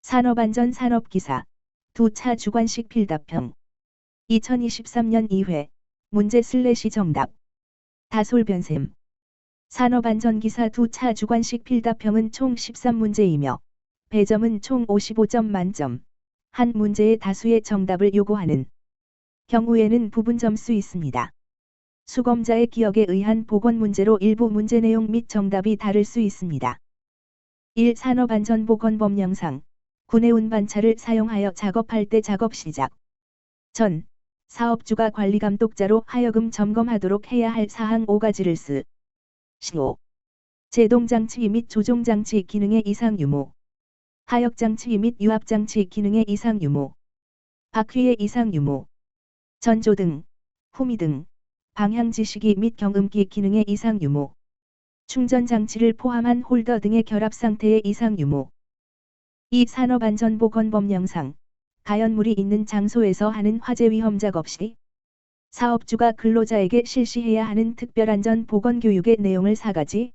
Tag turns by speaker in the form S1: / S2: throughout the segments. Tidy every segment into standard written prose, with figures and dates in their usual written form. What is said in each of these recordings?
S1: 산업안전 산업기사 두 차 주관식 필답형 2023년 2회 문제 / 정답 다솔변셈 산업안전기사 두 차 주관식 필답형은 총 13문제이며 배점은 총 55점 만점, 한 문제의 다수의 정답을 요구하는 경우에는 부분 점수 있습니다. 수검자의 기억에 의한 복원 문제로 일부 문제 내용 및 정답이 다를 수 있습니다. 1. 산업안전보건법령상 군의 운반차를 사용하여 작업할 때 작업 시작 전 사업주가 관리감독자로 하여금 점검하도록 해야 할 사항 5가지를 쓰시오. 제동장치 및 조종장치 기능의 이상 유무, 하역장치 및 유압장치 기능의 이상 유무, 바퀴의 이상 유무, 전조등, 후미등, 방향지시기 및 경음기 기능의 이상 유무, 충전장치를 포함한 홀더 등의 결합 상태의 이상 유무. 2. 산업안전보건법령상 가연물이 있는 장소에서 하는 화재 위험 작업 시 사업주가 근로자에게 실시해야 하는 특별안전보건교육의 내용을 4가지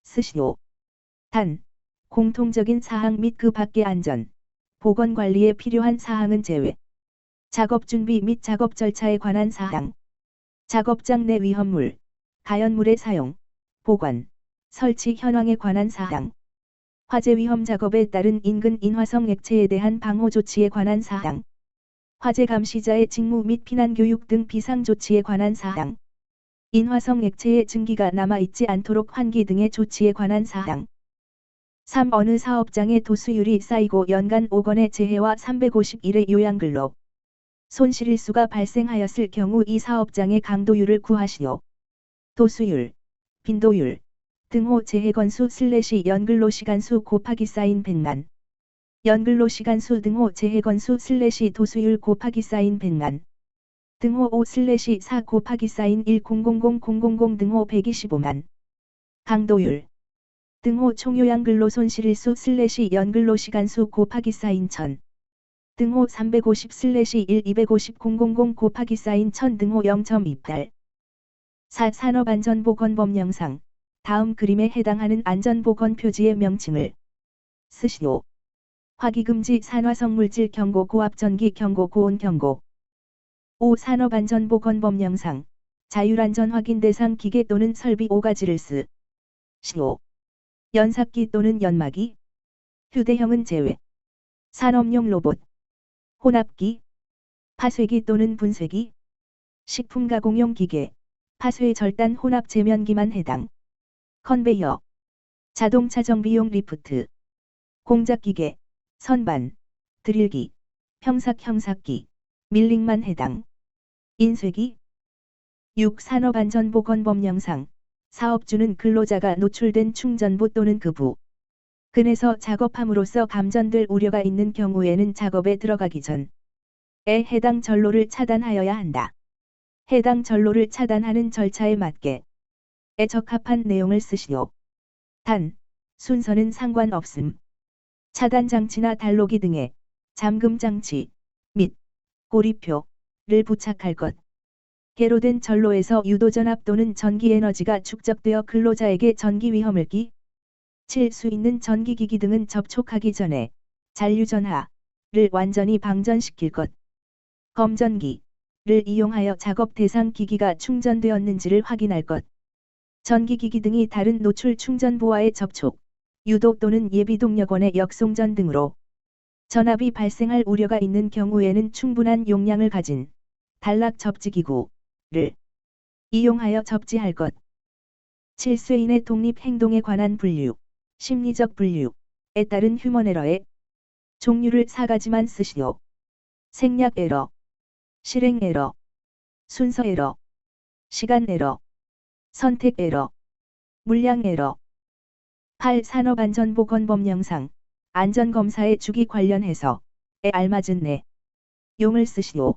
S1: 쓰시오. 단, 공통적인 사항 및 그 밖의 안전, 보건관리에 필요한 사항은 제외. 작업 준비 및 작업 절차에 관한 사항, 작업장 내 위험물, 가연물의 사용, 보관, 설치 현황에 관한 사항, 화재 위험 작업에 따른 인근 인화성 액체에 대한 방호 조치에 관한 사항, 화재 감시자의 직무 및 피난 교육 등 비상 조치에 관한 사항, 인화성 액체의 증기가 남아있지 않도록 환기 등의 조치에 관한 사항. 3. 어느 사업장에 도수율이 쌓이고 연간 5건의 재해와 351의 요양근로 손실일수가 발생하였을 경우 이 사업장의 강도율을 구하시오. 도수율, 빈도율, 등호 재해 건수 / 연근로 시간수 곱하기 쌓인 100만. 연근로 시간수 등호 재해 건수 / 도수율 곱하기 쌓인 100만. 등호 5 / 4 곱하기 쌓인 100000 등호 125만. 강도율. 등호 총요양근로 손실일수 / 연근로 시간수 곱하기 쌓인 1000. 등호 350 / 1 250 000 곱하기 쌓인 1000 등호 0.28. 4. 산업안전보건법령상 다음 그림에 해당하는 안전보건 표지의 명칭을 쓰시오. 화기금지 산화성물질 경고 고압전기 경고 고온 경고. 5. 산업안전보건법령상 자율안전 확인 대상 기계 또는 설비 5가지를 쓰시오. 연삭기 또는 연마기, 휴대형은 제외. 산업용 로봇, 혼합기, 파쇄기 또는 분쇄기, 식품가공용 기계, 파쇄 절단 혼합 제면기만 해당. 컨베이어, 자동차 정비용 리프트, 공작기계, 선반, 드릴기, 평삭형삭기, 밀링만 해당. 인쇄기. 6. 산업안전보건법령상 사업주는 근로자가 노출된 충전부 또는 그 부근에서 작업함으로써 감전될 우려가 있는 경우에는 작업에 들어가기 전에 해당 전로를 차단하여야 한다. 해당 전로를 차단하는 절차에 맞게 적합한 내용을 쓰시오. 단, 순서는 상관없음. 차단 장치나 단로기 등의 잠금 장치 및 고리표를 부착할 것. 개로된 전로에서 유도전압 또는 전기 에너지가 축적되어 근로자에게 전기 위험을 끼칠 수 있는 전기기기 등은 접촉하기 전에 잔류전하를 완전히 방전시킬 것. 검전기를 이용하여 작업 대상 기기가 충전되었는지를 확인할 것. 전기기기 등이 다른 노출 충전부와의 접촉, 유도 또는 예비동력원의 역송전 등으로 전압이 발생할 우려가 있는 경우에는 충분한 용량을 가진 단락 접지기구를 이용하여 접지할 것. 7. 쇠인의 독립행동에 관한 분류, 심리적 분류에 따른 휴먼 에러의 종류를 4가지만 쓰시오. 생략 에러, 실행 에러, 순서 에러, 시간 에러, 선택 에러, 물량 에러. 8. 산업안전보건법령상 안전검사의 주기 관련해서에 알맞은 내용을 쓰시오.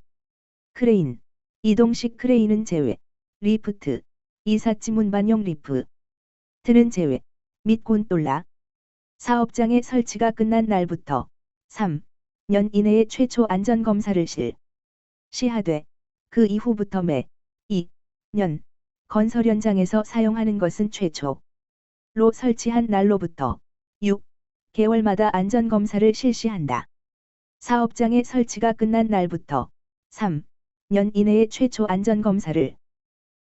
S1: 크레인, 이동식 크레인은 제외, 리프트, 이삿짐 운반용 리프트는 제외, 및 곤돌라. 사업장의 설치가 끝난 날부터 3년 이내에 최초 안전검사를 실시하되 그 이후부터 매 2년 건설 현장에서 사용하는 것은 최초로 설치한 날로부터 개월마다 안전검사를 실시한다. 사업장의 설치가 끝난 날부터 3년 이내에 최초 안전검사를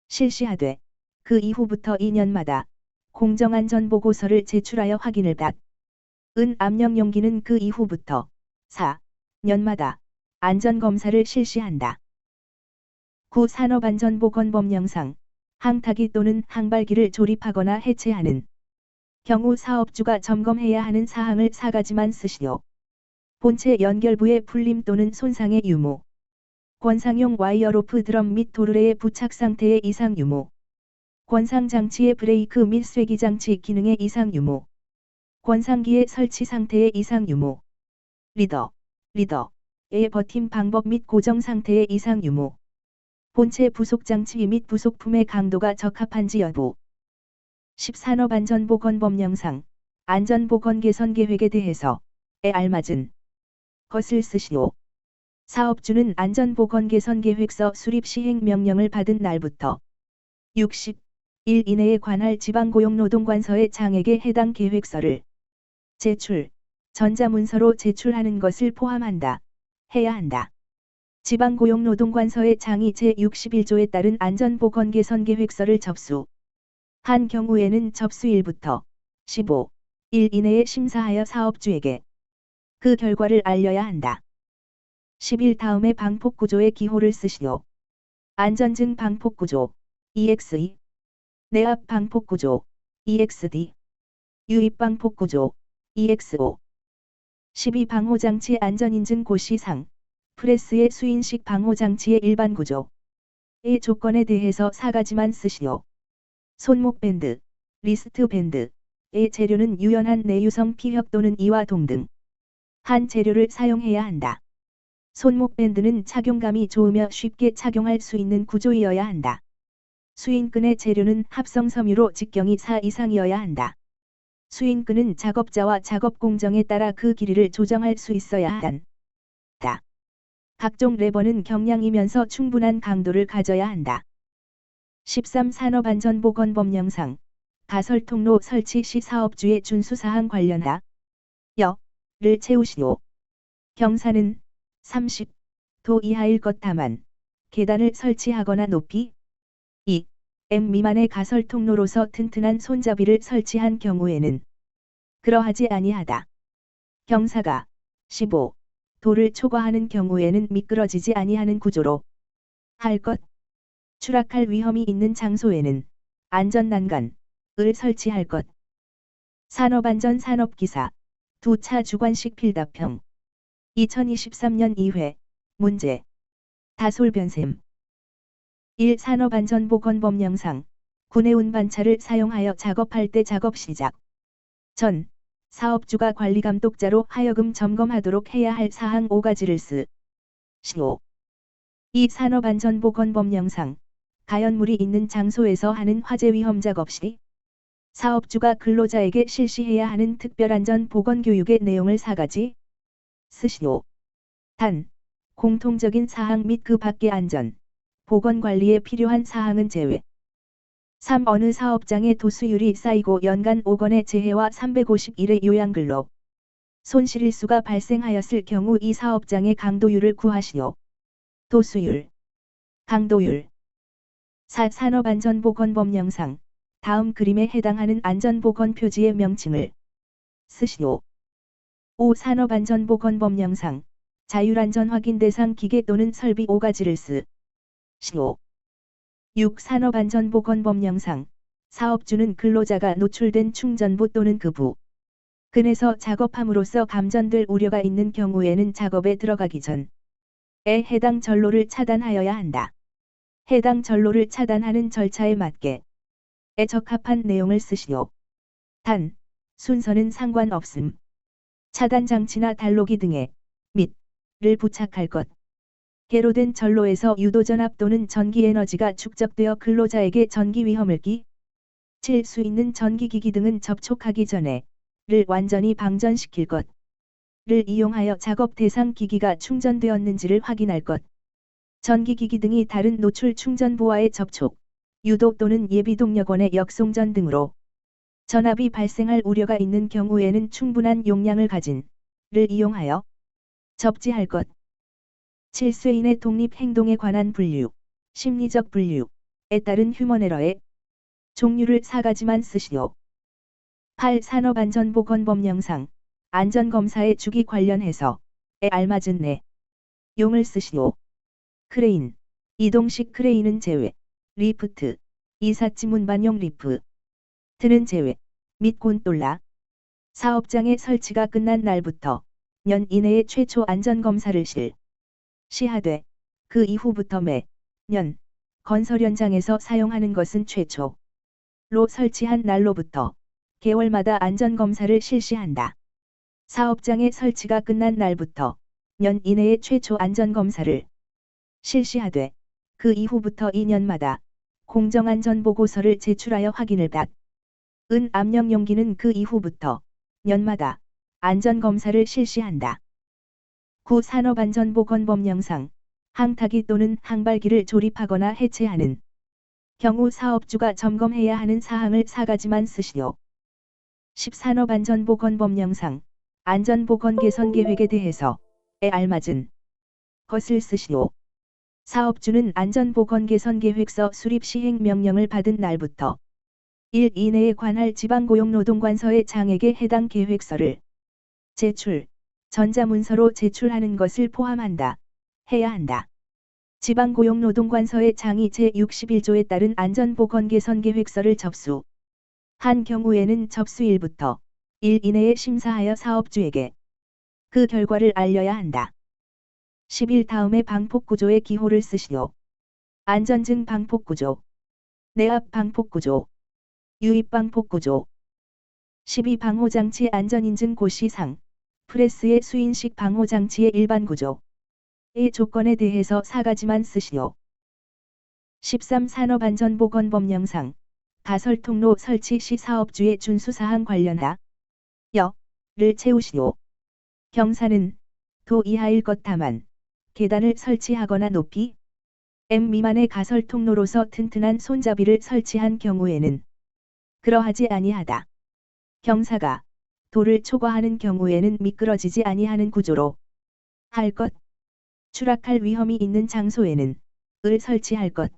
S1: 실시하되 그 이후부터 2년마다 공정안전보고서를 제출하여 확인을 받은 압력용기는 그 이후부터 4년마다 안전검사를 실시한다. 9. 산업안전보건법령상 항타기 또는 항발기를 조립하거나 해체하는 경우 사업주가 점검해야 하는 사항을 4가지만 쓰시오. 본체 연결부의 풀림 또는 손상의 유무, 권상용 와이어로프 드럼 및 도르래의 부착 상태의 이상 유무, 권상 장치의 브레이크 및 쇠기 장치 기능의 이상 유무, 권상기의 설치 상태의 이상 유무, 리더의 버팀 방법 및 고정 상태의 이상 유무, 본체 부속 장치 및 부속품의 강도가 적합한지 여부. 10. 산업안전보건법령상 안전보건 개선 계획에 대해서에 알맞은 것을 쓰시오. 사업주는 안전보건 개선 계획서 수립 시행 명령을 받은 날부터 60일 이내에 관할 지방고용노동관서의 장에게 해당 계획서를 제출, 전자문서로 제출하는 것을 포함한다. 해야 한다. 지방고용노동관서의 장이 제61조에 따른 안전보건 개선 계획서를 접수한 경우에는 접수일부터 15일 이내에 심사하여 사업주에게 그 결과를 알려야 한다. 10일 다음에 방폭구조의 기호를 쓰시오. 안전증 방폭구조 EXE, 내압 방폭구조 EXD, 유입 방폭구조 EXO. 12. 방호장치 안전인증 고시상 프레스의 수인식 방호장치의 일반 구조의 조건에 대해서 4가지만 쓰시오. 손목밴드, 리스트밴드의 재료는 유연한 내유성 피혁 또는 이와 동등 한 재료를 사용해야 한다. 손목밴드는 착용감이 좋으며 쉽게 착용할 수 있는 구조이어야 한다. 수인끈의 재료는 합성 섬유로 직경이 4 이상이어야 한다. 수인끈은 작업자와 작업 공정에 따라 그 길이를 조정할 수 있어야 한다. 각종 레버는 경량이면서 충분한 강도를 가져야 한다. 13. 산업안전보건법령상 가설통로 설치 시 사업주의 준수사항 관련하 여를 채우시오. 경사는 30도 이하일 것 다만 계단을 설치하거나 높이 2m 미만의 가설통로로서 튼튼한 손잡이를 설치한 경우에는 그러하지 아니하다. 경사가 15도를 초과하는 경우에는 미끄러지지 아니하는 구조로 할 것. 추락할 위험이 있는 장소에는 안전난간을 설치할 것. 산업안전 산업기사 두 차 주관식 필답형 2023년 2회 문제 다솔변셈 1. 산업안전보건법령상 군의 운반차를 사용하여 작업할 때 작업 시작 전 사업주가 관리감독자로 하여금 점검하도록 해야 할 사항 5가지를 쓰시오. 2. 산업안전보건법령상 가연물이 있는 장소에서 하는 화재 위험 작업 시 사업주가 근로자에게 실시해야 하는 특별안전보건교육의 내용을 4가지 쓰시오. 단, 공통적인 사항 및 그 밖의 안전, 보건관리에 필요한 사항은 제외. 3. 어느 사업장에 도수율이 쌓이고 연간 5건의 재해와 351의 요양근로 손실일수가 발생하였을 경우 이 사업장의 강도율을 구하시오. 도수율, 강도율. 4. 산업안전보건법령상 다음 그림에 해당하는 안전보건 표지의 명칭을 쓰시오. 5. 산업안전보건법령상 자율안전 확인 대상 기계 또는 설비 5가지를 쓰시오. 6. 산업안전보건법령상 사업주는 근로자가 노출된 충전부 또는 그 부근에서 작업함으로써 감전될 우려가 있는 경우에는 작업에 들어가기 전에 해당 전로를 차단하여야 한다. 해당 전로를 차단하는 절차에 맞게 적합한 내용을 쓰시오. 단, 순서는 상관없음. 차단 장치나 단로기 등에 를 부착할 것. 개로된 전로에서 유도전압 또는 전기 에너지가 축적되어 근로자에게 전기 위험을 끼칠 수 있는 전기기기 등은 접촉하기 전에 를 완전히 방전시킬 것. 를 이용하여 작업 대상 기기가 충전되었는지를 확인할 것. 전기기기 등이 다른 노출 충전부와의 접촉, 유도 또는 예비동력원의 역송전 등으로 전압이 발생할 우려가 있는 경우에는 충분한 용량을 가진 를 이용하여 접지할 것. 7. 쇠인의 독립 행동에 관한 분류, 심리적 분류에 따른 휴먼 에러의 종류를 4가지만 쓰시오. 8. 산업안전보건법령상 안전검사의 주기 관련해서 에 알맞은 내용을 쓰시오. 크레인, 이동식 크레인은 제외, 리프트, 이삿짐 운반용 리프트는 제외, 및 곤돌라, 사업장의 설치가 끝난 날부터 년 이내에 최초 안전검사를 실시하되 그 이후부터 매년 건설 현장에서 사용하는 것은 최초로 설치한 날로부터 개월마다 안전검사를 실시한다. 사업장의 설치가 끝난 날부터 년 이내에 최초 안전검사를 실시하되 그 이후부터 2년마다 공정안전보고서를 제출하여 확인을 받은 압력용기는 그 이후부터 년마다 안전검사를 실시한다. 9. 산업안전보건법령상 항타기 또는 항발기를 조립하거나 해체하는 경우 사업주가 점검해야 하는 사항을 4가지만 쓰시오. 10. 산업안전보건법령상 안전보건 개선 계획에 대해서 에 알맞은 것을 쓰시오. 사업주는 안전보건 개선 계획서 수립 시행 명령을 받은 날부터 1 이내에 관할 지방고용노동관서의 장에게 해당 계획서를 제출, 전자문서로 제출하는 것을 포함한다. 해야 한다. 지방고용노동관서의 장이 제61조에 따른 안전보건 개선 계획서를 접수한 경우에는 접수일부터 1 이내에 심사하여 사업주에게 그 결과를 알려야 한다. 10일 다음에 방폭구조의 기호를 쓰시오. 안전증 방폭구조, 내압 방폭구조, 유입 방폭구조. 12. 방호장치 안전인증 고시상, 프레스의 수인식 방호장치의 일반 구조의 조건에 대해서 4가지만 쓰시오. 13. 산업안전보건법령상 가설통로 설치 시 사업주의 준수사항 관련하여 를 채우시오. 경사는 도 이하일 것 다만 계단을 설치하거나 높이 m 미만의 가설통로로서 튼튼한 손잡이를 설치한 경우에는 그러하지 아니하다. 경사가 도를 초과하는 경우에는 미끄러지지 아니하는 구조로 할 것. 추락할 위험이 있는 장소에는 을 설치할 것.